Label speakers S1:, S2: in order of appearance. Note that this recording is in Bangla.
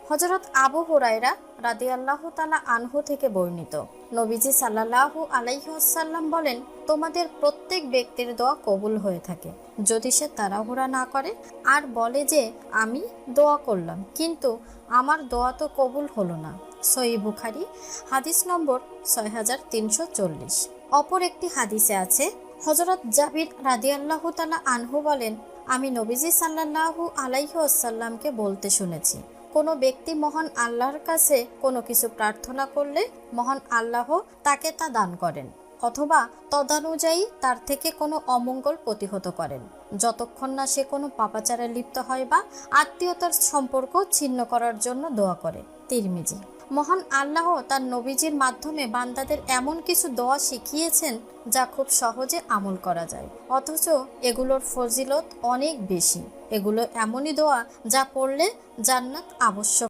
S1: হযরত আবু হুরায়রা রাদিয়াল্লাহু তাআলা আনহু থেকে বর্ণিত, নবীজি সাল্লাল্লাহু আলাইহি ওয়াসাল্লাম বলেন, তোমাদের প্রত্যেক ব্যক্তির দোয়া কবুল হয়ে থাকে যদি সে তাড়াহুড়া না করে আর বলে যে আমি দোয়া করলাম কিন্তু আমার দোয়া তো কবুল হলো না। সহিহ বুখারী হাদিস নম্বর 6340। অপর একটি হাদিসে আছে, হযরত জাবির রাদিয়াল্লাহু তাআলা আনহু বলেন, আমি নবীজি সাল্লাল্লাহু আলাইহি ওয়াসাল্লামকে বলতে শুনেছি, কোনো ব্যক্তি মহান আল্লাহর কাছে কোনো কিছু প্রার্থনা করলে মহান আল্লাহ তাকে তা দান করেন অথবা তদানুযায়ী তার থেকে কোনো অমঙ্গল প্রতিহত করেন, যতক্ষণ না সে কোনো পাপাচারে লিপ্ত হয় বা আত্মীয়তার সম্পর্ক ছিন্ন করার জন্য দোয়া করে। তিরমিজি। মহান আল্লাহ তার নবীজির মাধ্যমে বান্দাদের এমন কিছু দোয়া শিখিয়েছেন যা খুব সহজে আমল করা যায়, অথচ এগুলোর ফজিলত অনেক বেশি। এগুলো এমনই দোয়া যা পড়লে জান্নাত আবশ্যক।